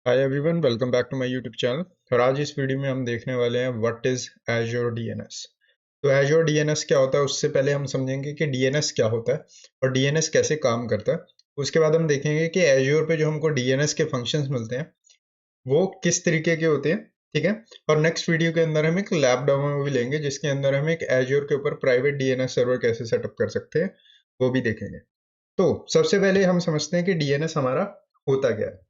Hi everyone, welcome back to my YouTube channel. और आज इस वीडियो में हम देखने वाले हैं व्हाट इज एज़्योर डीएनएस। तो एज़्योर डीएनएस क्या होता है, उससे पहले हम समझेंगे कि डीएनएस क्या होता है और डीएनएस कैसे काम करता है। उसके बाद हम देखेंगे कि एज़्योर पे जो हमको डीएनएस के फंक्शंस मिलते हैं वो किस तरीके के होते हैं। ठीक है। और नेक्स्ट वीडियो के अंदर हम एक लैब डेमो भी लेंगे जिसके अंदर हम एक एज़्योर के ऊपर प्राइवेट डीएनएस सर्वर कैसे सेटअप कर सकते हैं वो भी देखेंगे। तो सबसे पहले हम समझते हैं कि डीएनएस हमारा होता क्या है।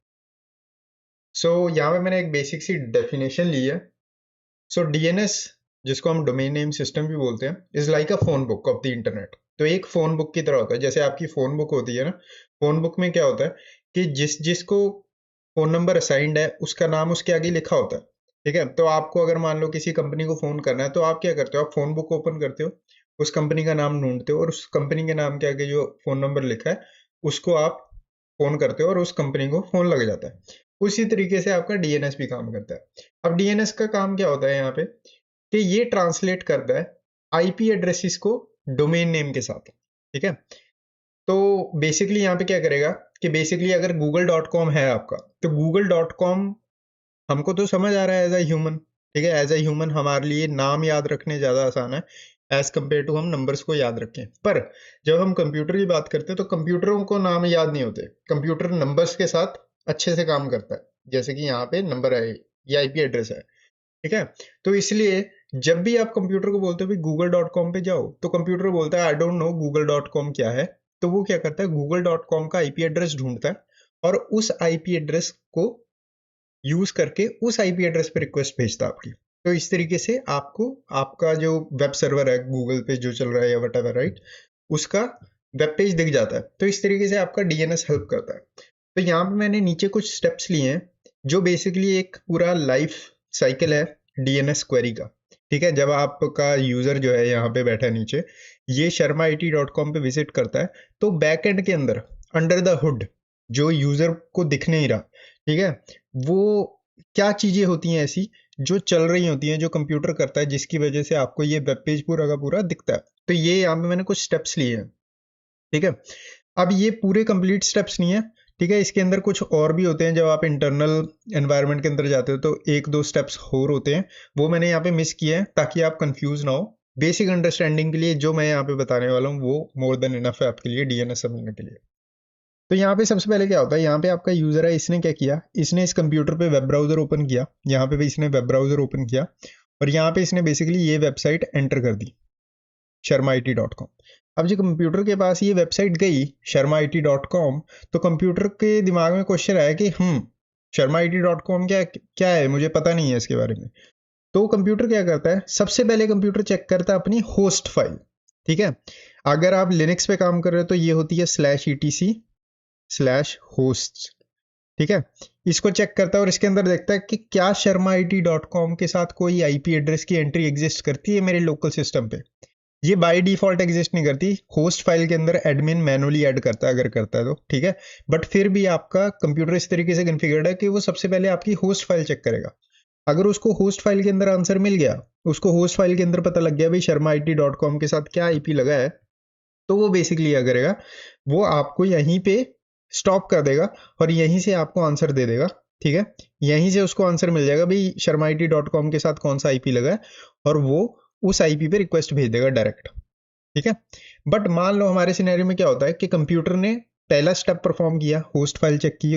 यहाँ पे मैंने एक बेसिक सी डेफिनेशन ली है। डीएनएस, जिसको हम डोमेन नेम सिस्टम भी बोलते हैं, is like a phone book of the internet. तो एक फोन बुक की तरह होता है, जैसे आपकी फोन बुक होती है ना। फोन बुक में क्या होता है कि जिसको फोन नंबर असाइंड है उसका नाम उसके आगे लिखा होता है। ठीक है। तो आपको अगर मान लो किसी कंपनी को फोन करना है तो आप क्या करते हो, आप फोन बुक ओपन करते हो, उस कंपनी का नाम ढूंढते हो और उस कंपनी के नाम के आगे जो फोन नंबर लिखा है उसको आप फोन करते हो और उस कंपनी को फोन लग जाता है। उसी तरीके से आपका डीएनएस भी काम करता है। अब डीएनएस का काम क्या होता है यहाँ पे कि ये ट्रांसलेट करता है आईपी एड्रेसेस को डोमेन नेम के साथ। ठीक है। तो बेसिकली यहाँ पे क्या करेगा कि बेसिकली अगर google.com है आपका, तो google.com हमको तो समझ आ रहा है एज अ ह्यूमन। ठीक है। एज अ ह्यूमन हमारे लिए नाम याद रखने ज़्यादा आसान है एज कम्पेयर टू हम नंबर्स को याद रखें। पर जब हम कंप्यूटर की बात करते हैं तो कंप्यूटरों को नाम याद नहीं होते। कंप्यूटर नंबर्स के साथ अच्छे से काम करता है, जैसे कि यहाँ पे नंबर है, ये आईपी एड्रेस है। ठीक है। तो इसलिए जब भी आप कंप्यूटर को बोलते हो भी google.com पे जाओ, तो कंप्यूटर बोलता है आई डोंट नो google.com क्या है। तो वो क्या करता है, google.com का आईपी एड्रेस ढूंढता है और उस आईपी एड्रेस को यूज करके उस आईपी एड्रेस पे रिक्वेस्ट भेजता है आपकी। तो इस तरीके से आपको आपका जो वेब सर्वर है गूगल पे जो चल रहा है या वट एवर, राइट, उसका वेब पेज दिख जाता है। तो इस तरीके से आपका डीएनएस हेल्प करता है। तो यहाँ पे मैंने नीचे कुछ स्टेप्स लिए हैं जो बेसिकली एक पूरा लाइफ साइकिल है डीएनएस क्वेरी का। ठीक है। जब आपका यूजर जो है यहाँ पे बैठा है नीचे, ये sharmaIT.com पे विजिट करता है, तो बैक एंड के अंदर अंडर द हुड जो यूजर को दिख नहीं रहा, ठीक है, वो क्या चीजें होती हैं ऐसी जो चल रही होती हैं, जो कंप्यूटर करता है, जिसकी वजह से आपको ये वेब पेज पूरा का पूरा दिखता है। तो ये यहाँ पे मैंने कुछ स्टेप्स लिए हैं। ठीक है। अब ये पूरे कंप्लीट स्टेप्स नहीं है। ठीक है। इसके अंदर कुछ और भी होते हैं। जब आप इंटरनल एनवायरनमेंट के अंदर जाते हो तो एक दो स्टेप्स और होते हैं, वो मैंने यहाँ पे मिस किए हैं ताकि आप कंफ्यूज ना हो। बेसिक अंडरस्टैंडिंग के लिए जो मैं यहाँ पे बताने वाला हूँ वो मोर देन इनफ है आपके लिए डीएनएस समझने के लिए। तो यहाँ पे सबसे पहले क्या होता है, यहाँ पे आपका यूजर है, इसने क्या किया, इसने इस कंप्यूटर पे वेब ब्राउजर ओपन किया। यहाँ पे भी इसने वेब ब्राउजर ओपन किया और यहाँ पे इसने बेसिकली ये वेबसाइट एंटर कर दी, sharmaIT.com। अब जो कंप्यूटर के पास ये वेबसाइट गई sharmaIT.com, तो कंप्यूटर के दिमाग में क्वेश्चन आया कि sharmaIT.com क्या क्या है, मुझे पता नहीं है इसके बारे में। तो कंप्यूटर क्या करता है, सबसे पहले कंप्यूटर चेक करता है अपनी होस्ट फाइल। ठीक है। अगर आप लिनक्स पे काम कर रहे हो तो ये होती है /etc/hosts। ठीक है। इसको चेक करता है और इसके अंदर देखता है कि क्या sharmaIT.com के साथ कोई आईपी एड्रेस की एंट्री एग्जिस्ट करती है मेरे लोकल सिस्टम पे। ये बाय डिफॉल्ट एग्जिस्ट नहीं करती, होस्ट फाइल के अंदर एडमिन मैनुअली ऐड करता है अगर करता है तो। ठीक है। बट फिर भी आपका कंप्यूटर इस तरीके से कॉन्फ़िगर्ड है कि वो सबसे पहले आपकी होस्ट फाइल चेक करेगा। अगर उसको होस्ट फाइल के अंदर आंसर मिल गया, उसको होस्ट फाइल के अंदर पता लग गया भाई sharmaIT.com के साथ क्या आईपी लगा है, तो वो बेसिकली क्या करेगा, वो आपको यहीं पे स्टॉप कर देगा और यहीं से आपको आंसर दे देगा। ठीक है। यहीं से उसको आंसर मिल जाएगा भाई sharmaIT.com के साथ कौन सा आईपी लगा है, और वो उस आईपी पे रिक्वेस्ट भेज देगा डायरेक्ट। ठीक है। बट मान लो हमारे सिनेरियो में क्या होता है कि कंप्यूटर ने पहला स्टेप परफॉर्म किया, होस्ट फाइल चेक की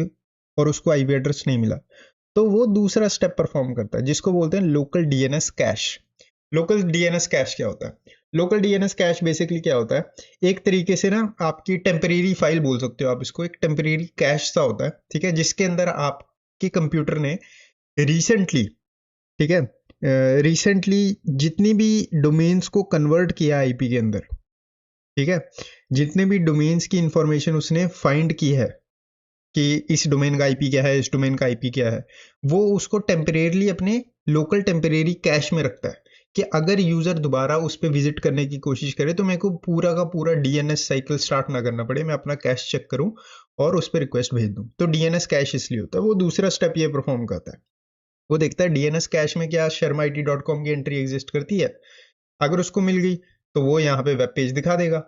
और उसको आईपी एड्रेस नहीं मिला, तो वो दूसरा स्टेप परफॉर्म करता है जिसको बोलते हैं local DNS cash. Local DNS cash क्या होता है, लोकल डीएनएस कैश बेसिकली क्या होता है, एक तरीके से ना आपकी टेम्परेरी फाइल बोल सकते हो आप इसको, एक टेम्परेरी कैश सा होता है। ठीक है। जिसके अंदर आपके कंप्यूटर ने रिसेंटली, ठीक है, रिसेंटली जितनी भी डोमेन्स को कन्वर्ट किया आईपी के अंदर, ठीक है, जितने भी डोमेन्स की इंफॉर्मेशन उसने फाइंड की है कि इस डोमेन का आईपी क्या है, इस डोमेन का आईपी क्या है, वो उसको टेम्परेरली अपने लोकल टेम्परेरी कैश में रखता है कि अगर यूजर दोबारा उस पर विजिट करने की कोशिश करे तो मेरे को पूरा का पूरा डीएनएस साइकिल स्टार्ट ना करना पड़े, मैं अपना कैश चेक करूं और उस पर रिक्वेस्ट भेज दूं। तो डीएनएस कैश इसलिए होता है। वो दूसरा स्टेप ये परफॉर्म करता है, वो देखता है डीएनएस कैश में क्या sharmaIT.com की एंट्री एग्जिस्ट करती है। अगर उसको मिल गई तो वो यहाँ पे वेब पेज दिखा देगा।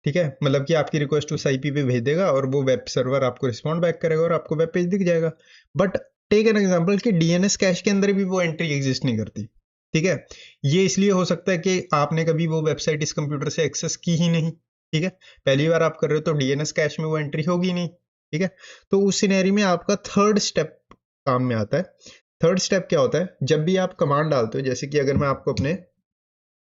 ठीक है। मतलब कि आपकी रिक्वेस्ट उस आईपी पे भेज देगा और वो वेब सर्वर आपको रिस्पॉन्ड बैक करेगा और आपको वेब पेज दिख जाएगा। बट टेक एन एग्जांपल कि डीएनएस कैश के अंदर भी वो एंट्री एग्जिस्ट नहीं करती, ठीक है। ये इसलिए हो सकता है कि आपने कभी वो वेबसाइट इस कंप्यूटर से एक्सेस की ही नहीं, ठीक है, पहली बार आप कर रहे हो तो डीएनएस कैश में वो एंट्री होगी नहीं, ठीक है। तो उस सिनेरियो में आपका थर्ड स्टेप काम में आता है। थर्ड स्टेप क्या होता है, जब भी आप कमांड डालते हो, जैसे कि अगर मैं आपको अपने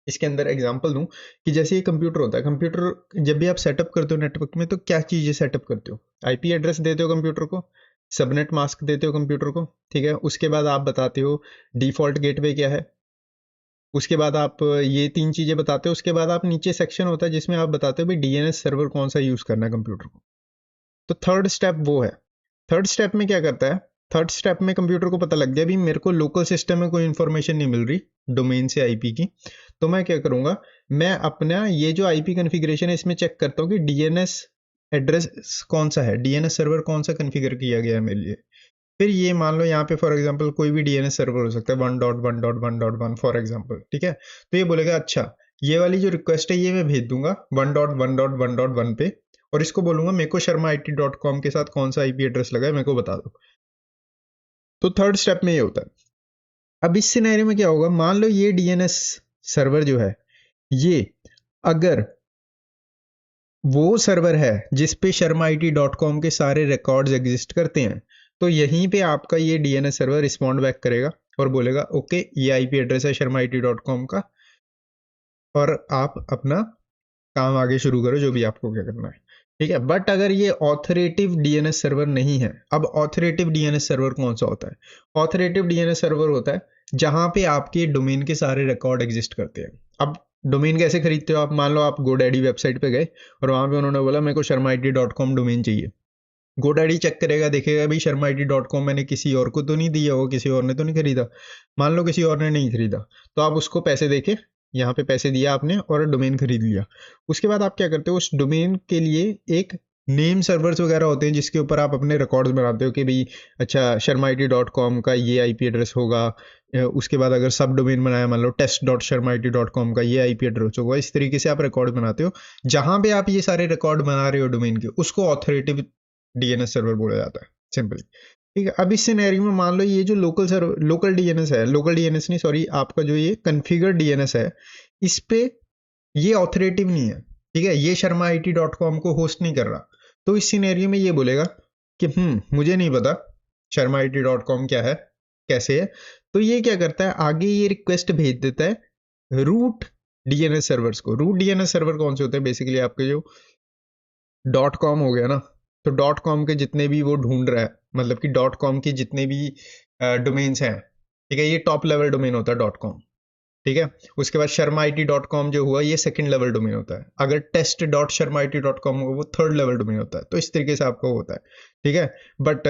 इसके अंदर एग्जांपल दूं कि जैसे ये कंप्यूटर होता है, कंप्यूटर जब भी आप सेटअप करते हो नेटवर्क में तो क्या चीजें सेटअप करते हो, आईपी एड्रेस देते हो कंप्यूटर को, सबनेट मास्क देते हो कंप्यूटर को, ठीक है। उसके बाद आप बताते हो डिफॉल्ट गेटवे क्या है, उसके बाद आप ये तीन चीजें बताते हो, उसके बाद आप नीचे सेक्शन होता है जिसमें आप बताते हो भाई डीएनएस सर्वर कौन सा यूज करना है कंप्यूटर को। तो थर्ड स्टेप वो है। थर्ड स्टेप में क्या करता है, थर्ड स्टेप में कंप्यूटर को पता लग गया भी मेरे को लोकल सिस्टम में कोई इंफॉर्मेशन नहीं मिल रही डोमेन से आईपी की, तो मैं क्या करूंगा, मैं अपना ये जो आईपी कॉन्फ़िगरेशन है इसमें चेक करता हूँ कि डीएनएस एड्रेस कौन सा है, डीएनएस सर्वर कौन सा कॉन्फ़िगर किया गया है मेरे लिए। फिर ये मान लो यहाँ पे फॉर एग्जांपल कोई भी डीएनएस सर्वर हो सकता है 1.1.1.1 फॉर एग्जांपल, ठीक है। तो ये बोलेगा अच्छा ये वाली जो रिक्वेस्ट है ये मैं भेज दूंगा 1.1.1.1 पे, और इसको बोलूंगा मेरे को sharmaIT.com के साथ कौन सा आईपी एड्रेस लगा है मेरे को बता दो। तो थर्ड स्टेप में ये होता है। अब इस सिनेरियो में क्या होगा, मान लो ये डीएनएस सर्वर जो है ये अगर वो सर्वर है जिस पे sharmaIT.com के सारे रिकॉर्ड्स एग्जिस्ट करते हैं, तो यहीं पे आपका ये डीएनएस सर्वर रिस्पॉन्ड बैक करेगा और बोलेगा ओके ये आईपी एड्रेस है sharmaIT.com का और आप अपना काम आगे शुरू करो जो भी आपको क्या करना है, ठीक है। बट अगर ये ऑथोरेटिव डीएनएस सर्वर नहीं है, अब ऑथोरेटिव डीएनएस सर्वर कौन सा होता है, ऑथोरेटिव डीएनएस सर्वर होता है जहां पे आपके डोमेन के सारे रिकॉर्ड एग्जिस्ट करते हैं। अब डोमेन कैसे खरीदते हो आप, मान लो आप गोडैडी वेबसाइट पे गए और वहां पे उन्होंने बोला मेरे को sharmaIT.com डोमेन चाहिए, गोडैडी चेक करेगा देखेगा भाई sharmaIT.com मैंने किसी और को तो नहीं दिया होगा, किसी और ने तो नहीं खरीदा, मान लो किसी और ने नहीं खरीदा, तो आप उसको पैसे देके यहाँ पे पैसे दिया आपने और डोमेन खरीद लिया। उसके बाद आप क्या करते हो, उस डोमेन के लिए एक नेम सर्वर्स वगैरह होते हैं जिसके ऊपर आप अपने रिकॉर्ड्स बनाते हो कि भाई अच्छा sharmaIT.com का ये आईपी एड्रेस होगा, उसके बाद अगर सब डोमेन बनाया मान लो test.sharmaIT.com का ये आईपी एड्रेस होगा, इस तरीके से आप रिकॉर्ड बनाते हो। जहां पे आप ये सारे रिकॉर्ड बना रहे हो डोमेन के, उसको ऑथोरेटिव डीएनएस सर्वर बोला जाता है सिंपली, ठीक है। अब इस सिनेरियो में मान लो ये जो लोकल सर्वर लोकल डीएनएस है, लोकल डीएनएस नहीं सॉरी, आपका जो ये कॉन्फ़िगर डीएनएस है इस पे ये ऑथोरेटिव नहीं है, ठीक है, ये sharmaIT.com को होस्ट नहीं कर रहा। तो इस सिनेरियो में ये बोलेगा कि मुझे नहीं पता sharmaIT.com क्या है कैसे है, तो ये क्या करता है आगे ये रिक्वेस्ट भेज देता है रूट डीएनएस सर्वर्स को। रूट डीएनएस सर्वर कौन से होते हैं, बेसिकली आपके जो .com हो गया ना, तो .com के जितने भी वो ढूंढ रहा है, मतलब कि .com की जितने भी डोमेन्स हैं, ठीक है, ये टॉप लेवल डोमेन होता है .com, ठीक है। उसके बाद sharmaIT.com जो हुआ ये सेकंड लेवल डोमेन होता है, अगर test.sharmaIT.com हुआ वो थर्ड लेवल डोमेन होता है। तो इस तरीके से आपका होता है, ठीक है। बट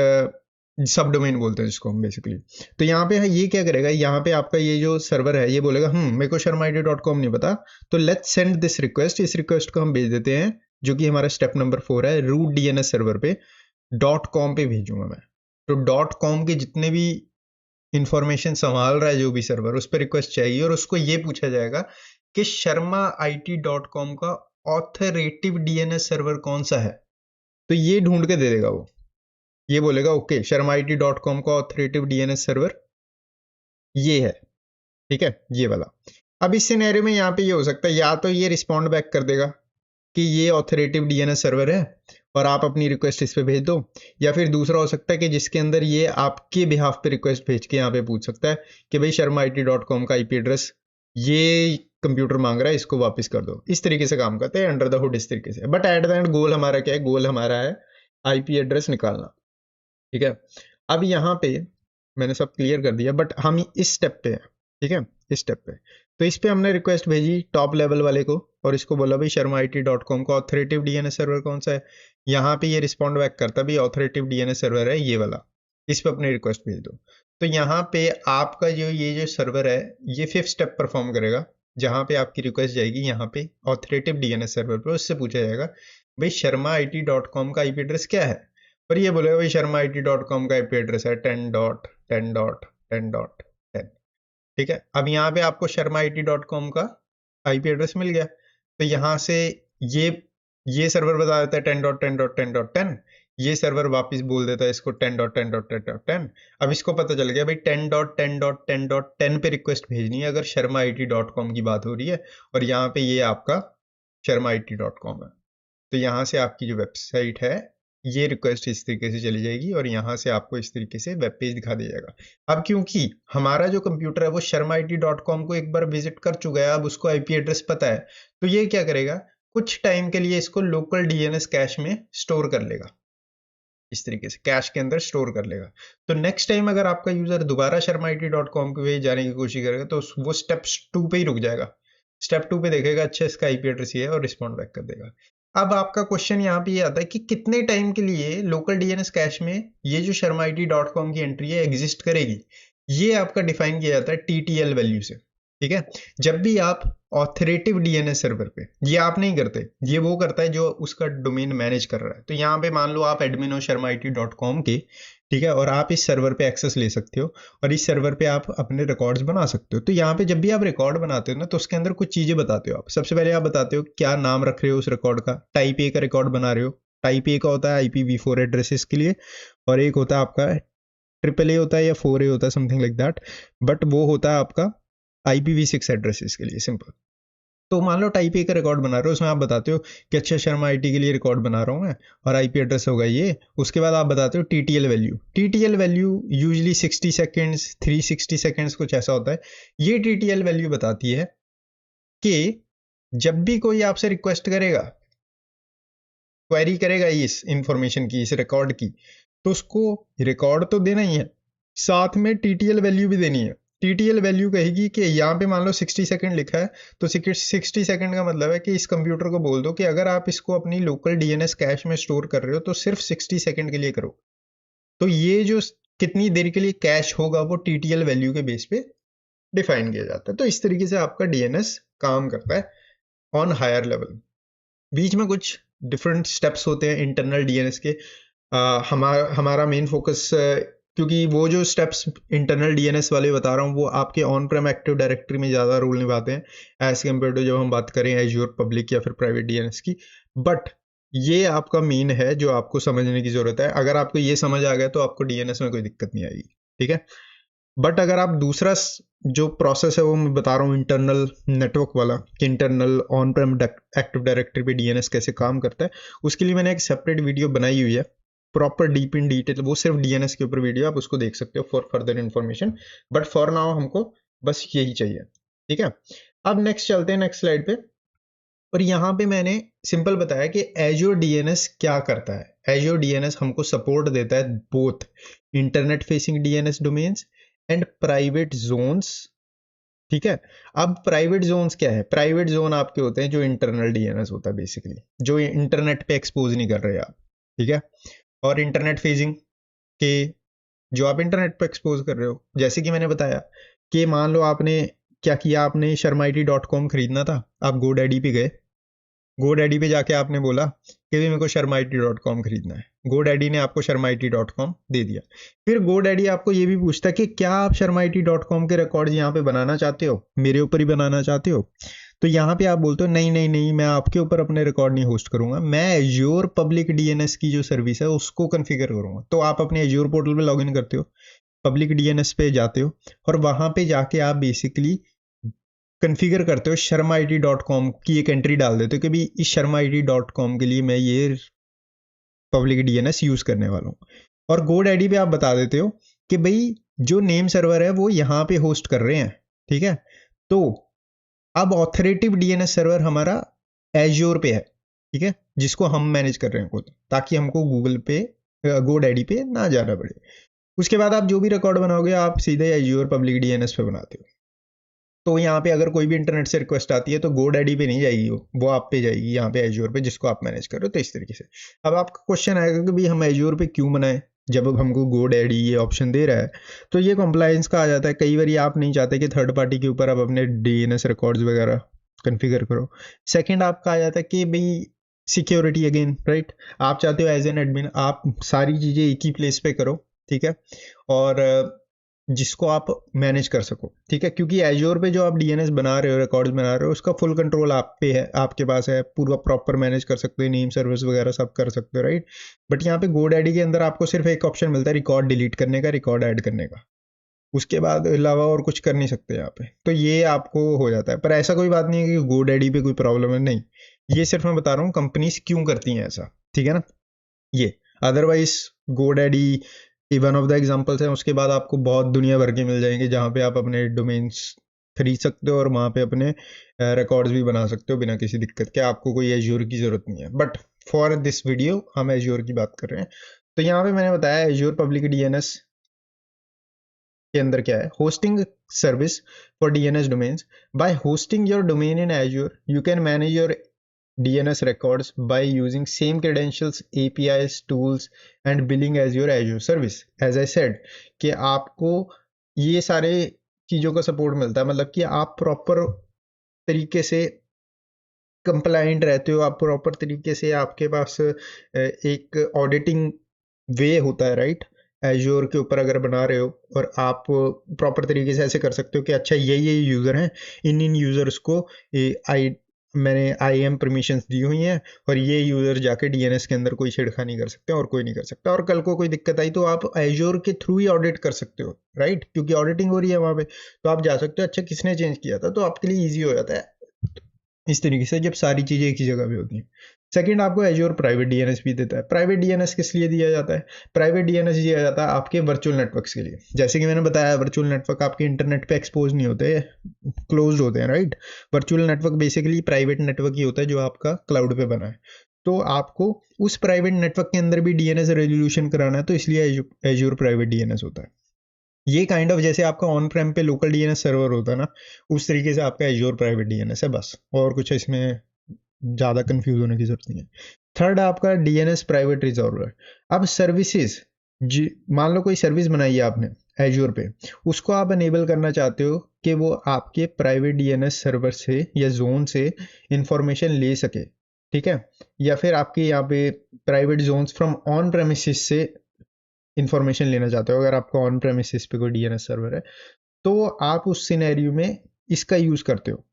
सब डोमेन बोलते हैं जिसको हम बेसिकली। तो यहाँ पे ये क्या करेगा, यहाँ पे आपका ये जो सर्वर है ये बोलेगा मेरे को sharmaIT.com नहीं पता, तो लेट्स सेंड दिस रिक्वेस्ट, इस रिक्वेस्ट को हम भेज देते हैं जो कि हमारा स्टेप नंबर 4 है, रूट डीएनएस सर्वर पे .com पे भेजूंगा मैं। तो .com के जितने भी इंफॉर्मेशन संभाल रहा है जो भी सर्वर, उस पर रिक्वेस्ट चाहिए और उसको ये पूछा जाएगा कि sharmaIT.com का ऑथोरेटिव डीएनएस सर्वर कौन सा है, तो ये ढूंढ के दे देगा वो, ये बोलेगा ओके sharmaIT.com का ऑथोरेटिव डीएनएस सर्वर ये है, ठीक है, ये वाला। अब इस सिनेरियो में यहाँ पे ये हो सकता है या तो ये रिस्पॉन्ड बैक कर देगा कि ये ऑथोरेटिव डीएनएस सर्वर है और आप अपनी रिक्वेस्ट इस पे भेज दो, या फिर दूसरा हो सकता है कि जिसके अंदर ये आपके बिहाफ पे रिक्वेस्ट भेज के यहाँ पे पूछ सकता है कि भाई sharmaIT.com का आईपी एड्रेस ये कंप्यूटर मांग रहा है इसको वापस कर दो। इस तरीके से काम करते हैं अंडर द हुड इस तरीके से। बट एट द एंड गोल हमारा क्या है, गोल हमारा है आईपी एड्रेस निकालना, ठीक है। अब यहाँ पे मैंने सब क्लियर कर दिया, बट हम इस स्टेप पे हैं, ठीक है, इस स्टेप पे। तो इस पे हमने रिक्वेस्ट भेजी टॉप लेवल वाले को और इसको बोला भाई sharmaIT.com का ऑथोरेटिव डीएनएस सर्वर कौन सा है, यहाँ पे ये रिस्पॉन्ड बैक करता भाई ऑथोरेटिव डीएनएस सर्वर है ये वाला, इस पे अपनी रिक्वेस्ट भेज दो। तो यहाँ पे आपका जो ये जो सर्वर है ये 5th स्टेप परफॉर्म करेगा, जहाँ पे आपकी रिक्वेस्ट जाएगी यहाँ पे ऑथोरेटिव डीएनएस सर्वर पर, उससे पूछा जाएगा भाई sharmaIT.com का आईपी एड्रेस क्या है, और ये बोलेगा भाई sharmaIT.com का आईपी एड्रेस है 10.10.10.10, ठीक है। अब यहाँ पे आपको sharmaIT.com का आईपी एड्रेस मिल गया, तो यहाँ से ये सर्वर बता देता है 10.10.10.10, ये सर्वर वापस बोल देता है इसको 10.10.10.10। अब इसको पता चल गया भाई 10.10.10.10 पे रिक्वेस्ट भेजनी है अगर sharmaIT.com की बात हो रही है, और यहाँ पे ये आपका sharmaIT.com है। तो यहाँ से आपकी जो वेबसाइट है ये रिक्वेस्ट इस तरीके से चली जाएगी और यहाँ से आपको इस तरीके से वेब पेज दिखा दिया जाएगा। अब क्योंकि हमारा जो कंप्यूटर है वो sharmaIT.com को एक बार विजिट कर चुका है, अब उसको आईपी एड्रेस पता है, तो ये क्या करेगा, कुछ टाइम के लिए इसको लोकल डीएनएस कैश में स्टोर कर लेगा, इस तरीके से कैश के अंदर स्टोर कर लेगा। तो नेक्स्ट टाइम अगर आपका यूजर दोबारा sharmaIT.com पे जाने की कोशिश करेगा तो वो स्टेप 2 पे ही रुक जाएगा। स्टेप 2 पे देखेगा अच्छा इसका आईपी एड्रेस ये है और रिस्पॉन्ड बैक कर देगा। अब आपका क्वेश्चन यहाँ पे ये आता है कि कितने टाइम के लिए लोकल डीएनएस कैश में ये जो sharmaIT.com की एंट्री है एग्जिस्ट करेगी, ये आपका डिफाइन किया जाता है टीटीएल वैल्यू से। ठीक है, जब भी आप ऑथोरेटिव डीएनएस सर्वर पे, ये आप नहीं करते, ये वो करता है जो उसका डोमेन मैनेज कर रहा है। तो यहाँ पे मान लो आप एडमिन हो sharmaIT.com के, ठीक है, और आप इस सर्वर पे एक्सेस ले सकते हो और इस सर्वर पे आप अपने रिकॉर्ड्स बना सकते हो। तो यहाँ पे जब भी आप रिकॉर्ड बनाते हो ना, तो उसके अंदर कुछ चीजें बताते हो आप। सबसे पहले आप बताते हो क्या नाम रख रहे हो उस रिकॉर्ड का, टाइप ए का रिकॉर्ड बना रहे हो, टाइप ए का होता है IPv4 एड्रेसेस के लिए, और एक होता है आपका ट्रिपल ए होता है या 4A होता है, समथिंग लाइक दैट, बट वो होता है आपका IPv6 एड्रेसेस के लिए, सिंपल। तो मान लो टाइप ए का रिकॉर्ड बना रहे हो, उसमें आप बताते हो कि अच्छा sharmaIT के लिए रिकॉर्ड बना रहा हूँ मैं और आईपी एड्रेस होगा ये। उसके बाद आप बताते हो TTL value. TTL value usually 60 seconds 360 seconds कुछ ऐसा होता है। ये टीटीएल वैल्यू बताती है कि जब भी कोई आपसे रिक्वेस्ट करेगा, क्वेरी करेगा इस इंफॉर्मेशन की, इस रिकॉर्ड की, तो उसको रिकॉर्ड तो देना ही है, साथ में टीटीएल वैल्यू भी देनी है। टीटीएल वैल्यू कहेगी कि यहाँ पे मान लो 60 सेकंड लिखा है, तो 60 सेकंड का मतलब है कि इस कंप्यूटर को बोल दो कि अगर आप इसको अपनी लोकल डीएनएस कैश में स्टोर कर रहे हो तो सिर्फ 60 सेकंड के लिए करो। तो ये जो कितनी देर के लिए कैश होगा वो टीटीएल वैल्यू के बेस पे डिफाइन किया जाता है। तो इस तरीके से आपका डीएनएस काम करता है ऑन हायर लेवल। बीच में कुछ डिफरेंट स्टेप्स होते हैं इंटरनल डीएनएस के। हमारा मेन फोकस, क्योंकि वो जो स्टेप्स इंटरनल डीएनएस वाले बता रहा हूँ वो आपके ऑन प्रेम एक्टिव डायरेक्टरी में ज़्यादा रोल निभाते हैं एज कम्पेयर टू जब हम बात करें एज्योर पब्लिक या फिर प्राइवेट डीएनएस की। बट ये आपका मेन है जो आपको समझने की ज़रूरत है। अगर आपको ये समझ आ गया तो आपको डीएनएस में कोई दिक्कत नहीं आएगी, ठीक है। बट अगर आप दूसरा जो प्रोसेस है वो मैं बता रहा हूँ इंटरनल नेटवर्क वाला, कि internal on Prem active directory पे डीएनएस कैसे काम करता है, उसके लिए मैंने एक सेपरेट वीडियो बनाई हुई है प्रॉपर डीप इन डिटेल, वो सिर्फ डीएनएस के ऊपर वीडियो, आप उसको देख सकते हो for further information. But for now हमको बस यही चाहिए, ठीक है। अब नेक्स्ट चलते हैं नेक्स्ट स्लाइड पे। और यहाँ पे मैंने सिंपल बताया कि एज्योर डीएनएस क्या करता है। एज्योर डीएनएस हमको सपोर्ट देता है both internet facing DNS domains and private zones, ठीक है। अब प्राइवेट जोन्स क्या है? प्राइवेट जोन आपके होते हैं जो इंटरनल डीएनएस होता है बेसिकली, जो इंटरनेट पे एक्सपोज नहीं कर रहे आप, ठीक है। और इंटरनेट फेजिंग के जो आप इंटरनेट पे एक्सपोज कर रहे हो, जैसे कि मैंने बताया कि मान लो आपने क्या किया, आपने sharmaIT.com खरीदना था, आप GoDaddy पे गए, GoDaddy पे जाके आपने बोला कि भी मेरे को sharmaIT.com खरीदना है, GoDaddy ने आपको sharmaIT.com दे दिया। फिर GoDaddy आपको ये भी पूछता है कि क्या आप sharmaIT.com के रिकॉर्ड यहाँ पे बनाना चाहते हो, मेरे ऊपर ही बनाना चाहते हो? तो यहाँ पे आप बोलते हो नहीं नहीं नहीं, मैं आपके ऊपर अपने रिकॉर्ड नहीं होस्ट करूंगा, मैं एज्योर पब्लिक डीएनएस की जो सर्विस है उसको कॉन्फ़िगर करूंगा। तो आप अपने एज्योर पोर्टल पे लॉगिन करते हो, पब्लिक डीएनएस पे जाते हो और वहां पे जाके आप बेसिकली कॉन्फ़िगर करते हो sharmaIT.com की एक एंट्री डाल देते हो कि भाई इस sharmaIT.com के लिए मैं ये पब्लिक डीएनएस यूज करने वाला हूँ। और GoDaddy पे आप बता देते हो कि भाई जो नेम सर्वर है वो यहाँ पे होस्ट कर रहे हैं, ठीक है। तो अब ऑथोरेटिव डीएनएस सर्वर हमारा एज्योर पे है, ठीक है, जिसको हम मैनेज कर रहे हैं खुद, ताकि हमको गूगल पे GoDaddy पे ना जाना पड़े। उसके बाद आप जो भी रिकॉर्ड बनाओगे आप सीधे एज्योर पब्लिक डीएनएस पे बनाते हो। तो यहाँ पे अगर कोई भी इंटरनेट से रिक्वेस्ट आती है तो GoDaddy पे नहीं जाएगी, वो आप पे जाएगी, यहाँ पे एज्योर पे, जिसको आप मैनेज कर रहे हो। तो इस तरीके से अब आपका क्वेश्चन आएगा कि भाई हम एज्योर पे क्यों बनाए जब हमको GoDaddy ये ऑप्शन दे रहा है। तो ये कॉम्प्लायंस का आ जाता है। कई बार आप नहीं चाहते कि थर्ड पार्टी के ऊपर आप अपने डीएनएस रिकॉर्ड्स वगैरह कन्फिगर करो। सेकेंड आपका आ जाता है कि भाई सिक्योरिटी अगेन, राइट। आप चाहते हो एज एन एडमिन आप सारी चीज़ें एक ही प्लेस पे करो, ठीक है। और जिसको आप मैनेज कर सको, ठीक है। क्योंकि एज्योर पे जो आप डीएनएस बना रहे हो, रिकॉर्ड्स बना रहे हो, उसका फुल कंट्रोल आप पे है, आपके पास है, पूरा प्रॉपर मैनेज कर सकते हो, नेम सर्विस वगैरह सब कर सकते हो, राइट। बट यहाँ पे गोडैडी के अंदर आपको सिर्फ एक ऑप्शन मिलता है रिकॉर्ड डिलीट करने का, रिकॉर्ड ऐड करने का। उसके बाद अलावा और कुछ कर नहीं सकते यहाँ पे, तो ये आपको हो जाता है। पर ऐसा कोई बात नहीं है कि गोडैडी पे कोई प्रॉब्लम है, नहीं। ये सिर्फ मैं बता रहा हूँ कंपनीज क्यों करती हैं ऐसा, ठीक है ना। ये otherwise GoDaddy one of the examples है। उसके बाद आपको बहुत दुनिया भर के मिल जाएंगे जहाँ पे आप अपने डोमेन्स खरीद सकते हो और वहाँ पे अपने रिकॉर्ड्स भी बना सकते हो बिना किसी दिक्कत के। आपको कोई एज्योर की जरूरत नहीं है। बट फॉर दिस वीडियो हम एज्योर की बात कर रहे हैं। तो यहाँ पे मैंने बताया एज्योर पब्लिक डीएनएस के अंदर क्या है, hosting service for DNS domains. By hosting your domain in Azure you can manage your DNS records by using same credentials, APIs, tools and billing as your Azure service. As I said कि आपको ये सारे चीज़ों का support मिलता है, मतलब कि आप प्रॉपर तरीके से कंप्लाइंट रहते हो, आप प्रॉपर तरीके से, आपके पास एक ऑडिटिंग वे होता है, राइट। एज्योर के ऊपर अगर बना रहे हो और आप प्रॉपर तरीके से ऐसे कर सकते हो कि अच्छा ये यूज़र हैं, इन यूज़र्स को मैंने IAM परमिशंस दी हुई हैं और ये यूज़र जाके डीएनएस के अंदर कोई छेड़खानी कर सकते हैं और कोई नहीं कर सकता। और कल को कोई दिक्कत आई तो आप एज्योर के थ्रू ही ऑडिट कर सकते हो, राइट, क्योंकि ऑडिटिंग हो रही है वहाँ पे। तो आप जा सकते हो, अच्छा किसने चेंज किया था, तो आपके लिए ईजी हो जाता है इस तरीके से जब सारी चीज़ें एक ही जगह पे होती हैं। सेकंड, आपको एज्योर प्राइवेट डीएनएस भी देता है। प्राइवेट डीएनएस किस लिए दिया जाता है? प्राइवेट डीएनएस दिया जाता है आपके वर्चुअल नेटवर्क्स के लिए। जैसे कि मैंने बताया, वर्चुअल नेटवर्क आपके इंटरनेट पे एक्सपोज नहीं होते, क्लोज्ड होते हैं, right. Virtual network basically private network ही होता है जो आपका क्लाउड पे बना है। तो आपको उस प्राइवेट नेटवर्क के अंदर भी डीएनएस रेजोल्यूशन कराना है, तो इसलिए एज्योर प्राइवेट डीएनएस होता है। ये काइंड ऑफ जैसे आपका ऑन प्रेम पे लोकल डीएनएस सर्वर होता है ना, उस तरीके से आपका एज्योर प्राइवेट डीएनएस है, बस। और कुछ इसमें ज़्यादा कंफ्यूज होने की जरूरत नहीं है। थर्ड, आपका डीएनएस प्राइवेट रिजॉल्वर। अब सर्विसेज, जी मान लो कोई सर्विस बनाई है आपने एज्योर पे, उसको आप अनेबल करना चाहते हो कि वो आपके प्राइवेट डीएनएस सर्वर से या जोन से इंफॉर्मेशन ले सके, ठीक है। या फिर आपके यहाँ पे private zones from on premises से इंफॉर्मेशन लेना चाहते हो, अगर आपका ऑन प्रेमिसिस पे कोई डीएनएस सर्वर है, तो आप उस सिनेरियो में इसका यूज करते हो,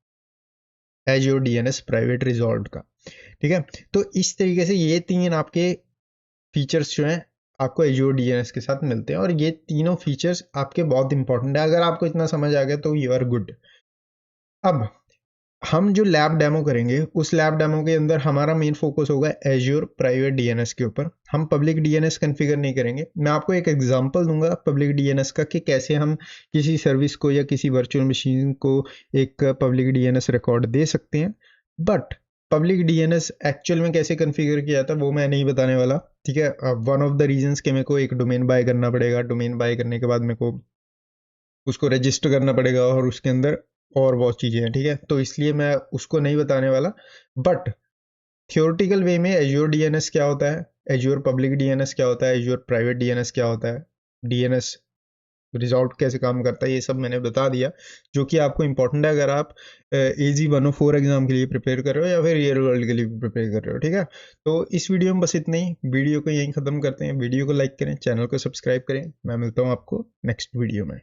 एज्योर डीएनएस प्राइवेट रिजॉल्व का, ठीक है। तो इस तरीके से ये तीन आपके फीचर्स जो हैं आपको एज्योर डीएनएस के साथ मिलते हैं, और ये तीनों फीचर्स आपके बहुत इंपॉर्टेंट है। अगर आपको इतना समझ आ गया तो यू आर गुड। अब हम जो लैब डेमो करेंगे, उस लैब डेमो के अंदर हमारा मेन फोकस होगा एज्योर प्राइवेट डीएनएस के ऊपर। हम पब्लिक डीएनएस कॉन्फ़िगर नहीं करेंगे। मैं आपको एक एग्जांपल दूंगा पब्लिक डीएनएस का कि कैसे हम किसी सर्विस को या किसी वर्चुअल मशीन को एक पब्लिक डीएनएस रिकॉर्ड दे सकते हैं। बट पब्लिक डीएनएस एक्चुअल में कैसे कॉन्फ़िगर किया था वो मैं नहीं बताने वाला, ठीक है। वन ऑफ द रीजंस कि मेरे को एक डोमेन बाय करना पड़ेगा, डोमेन बाय करने के बाद मेरे को उसको रजिस्टर करना पड़ेगा और उसके अंदर और बहुत चीज़ें हैं, ठीक है। तो इसलिए मैं उसको नहीं बताने वाला। बट थियोरेटिकल वे में एज्योर डीएनएस क्या होता है, एज्योर पब्लिक डीएनएस क्या होता है, एज्योर प्राइवेट डीएनएस क्या होता है, डीएनएस रिजॉल्ट कैसे काम करता है, ये सब मैंने बता दिया, जो कि आपको इंपॉर्टेंट है अगर आप AZ-104 एग्जाम के लिए प्रिपेयर कर रहे हो या फिर रियल वर्ल्ड के लिए प्रिपेयर कर रहे हो, ठीक है। तो इस वीडियो में बस इतना ही। वीडियो को यहीं ख़त्म करते हैं। वीडियो को लाइक करें, चैनल को सब्सक्राइब करें। मैं मिलता हूँ आपको नेक्स्ट वीडियो में।